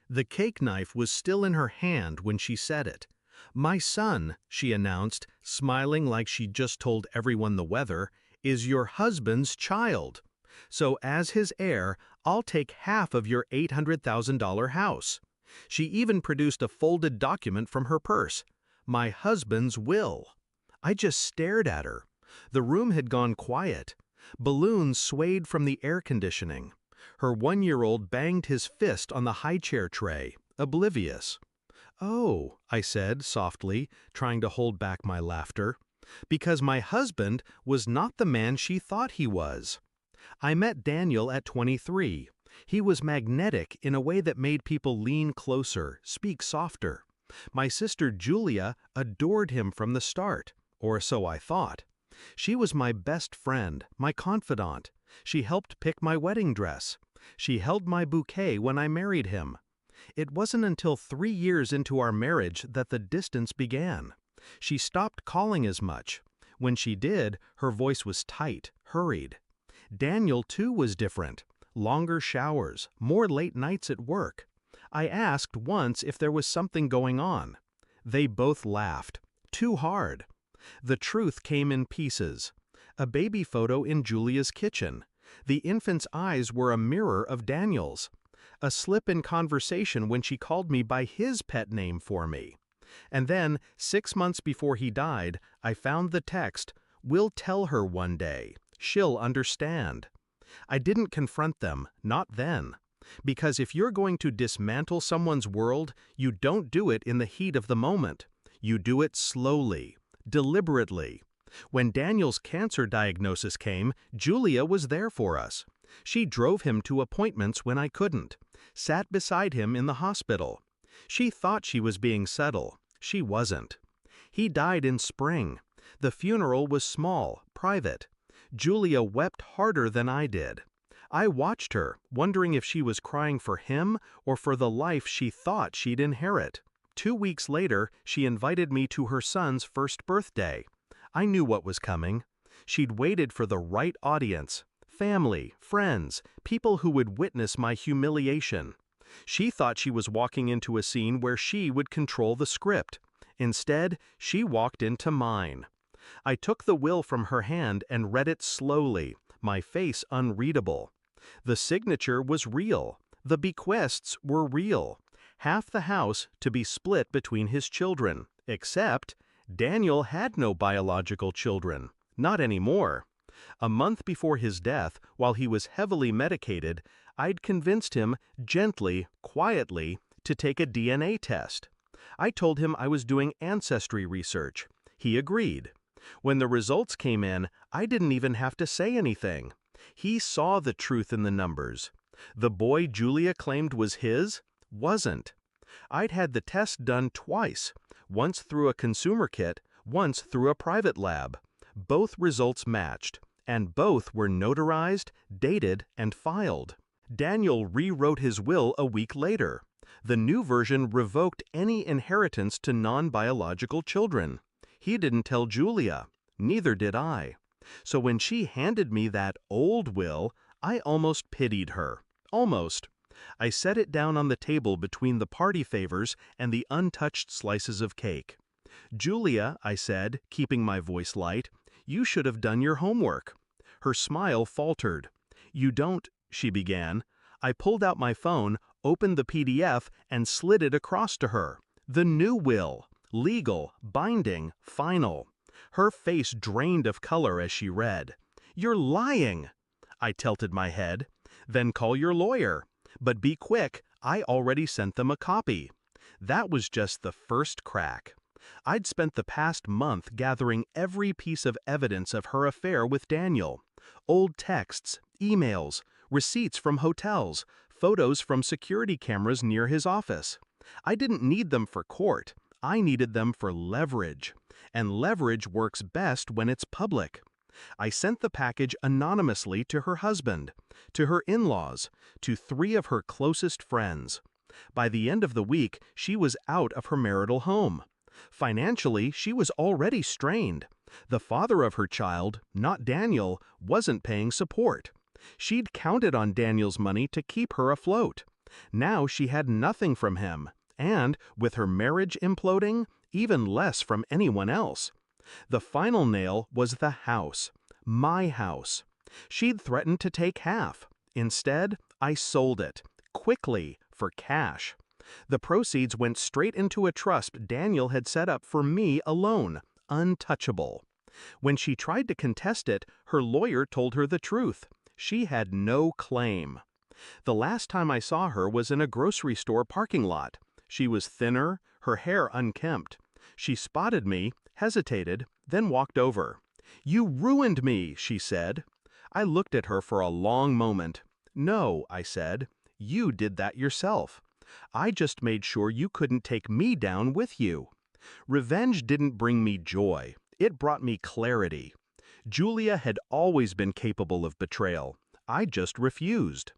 The cake knife was still in her hand when she said it. "My son," she announced, smiling like she'd just told everyone the weather, "is your husband's child. So as his heir, I'll take half of your $800,000 house." She even produced a folded document from her purse. My husband's will. I just stared at her. The room had gone quiet. Balloons swayed from the air conditioning. Her 1-year-old banged his fist on the high-chair tray, oblivious. "Oh," I said softly, trying to hold back my laughter, "because my husband was not the man she thought he was." I met Daniel at 23. He was magnetic in a way that made people lean closer, speak softer. My sister Julia adored him from the start, or so I thought. She was my best friend, my confidant. She helped pick my wedding dress. She held my bouquet when I married him. It wasn't until 3 years into our marriage that the distance began. She stopped calling as much. When she did, her voice was tight, hurried. Daniel, too, was different. Longer showers, more late nights at work. I asked once if there was something going on. They both laughed. Too hard. The truth came in pieces. A baby photo in Julia's kitchen. The infant's eyes were a mirror of Daniel's. A slip in conversation when she called me by his pet name for me. And then, 6 months before he died, I found the text, "We'll tell her one day. She'll understand." I didn't confront them, not then. Because if you're going to dismantle someone's world, you don't do it in the heat of the moment. You do it slowly, deliberately. When Daniel's cancer diagnosis came, Julia was there for us. She drove him to appointments when I couldn't, sat beside him in the hospital. She thought she was being subtle. She wasn't. He died in spring. The funeral was small, private. Julia wept harder than I did. I watched her, wondering if she was crying for him or for the life she thought she'd inherit. 2 weeks later, she invited me to her son's first birthday. I knew what was coming. She'd waited for the right audience. Family, friends, people who would witness my humiliation. She thought she was walking into a scene where she would control the script. Instead, she walked into mine. I took the will from her hand and read it slowly, my face unreadable. The signature was real. The bequests were real. Half the house to be split between his children, except Daniel had no biological children. Not anymore. A month before his death, while he was heavily medicated, I'd convinced him, gently, quietly, to take a DNA test. I told him I was doing ancestry research. He agreed. When the results came in, I didn't even have to say anything. He saw the truth in the numbers. The boy Julia claimed was his wasn't. I'd had the test done twice, once through a consumer kit, once through a private lab. Both results matched, and both were notarized, dated, and filed. Daniel rewrote his will a week later. The new version revoked any inheritance to non-biological children. He didn't tell Julia. Neither did I. So when she handed me that old will, I almost pitied her. Almost. I set it down on the table between the party favors and the untouched slices of cake. "Julia," I said, keeping my voice light, "you should have done your homework." Her smile faltered. "You don't," she began. I pulled out my phone, opened the PDF, and slid it across to her. The new will. Legal, binding, final. Her face drained of color as she read. "You're lying!" I tilted my head. "Then call your lawyer. But be quick, I already sent them a copy." That was just the first crack. I'd spent the past month gathering every piece of evidence of her affair with Daniel. Old texts, emails, receipts from hotels, photos from security cameras near his office. I didn't need them for court. I needed them for leverage. And leverage works best when it's public. I sent the package anonymously to her husband, to her in-laws, to 3 of her closest friends. By the end of the week, she was out of her marital home. Financially, she was already strained. The father of her child, not Daniel, wasn't paying support. She'd counted on Daniel's money to keep her afloat. Now she had nothing from him, and, with her marriage imploding, even less from anyone else. The final nail was the house. My house. She'd threatened to take half. Instead, I sold it. Quickly, for cash. The proceeds went straight into a trust Daniel had set up for me alone, untouchable. When she tried to contest it, her lawyer told her the truth. She had no claim. The last time I saw her was in a grocery store parking lot. She was thinner, her hair unkempt. She spotted me, hesitated, then walked over. "You ruined me," she said. I looked at her for a long moment. "No," I said. "You did that yourself. I just made sure you couldn't take me down with you." Revenge didn't bring me joy. It brought me clarity. Julia had always been capable of betrayal. I just refused.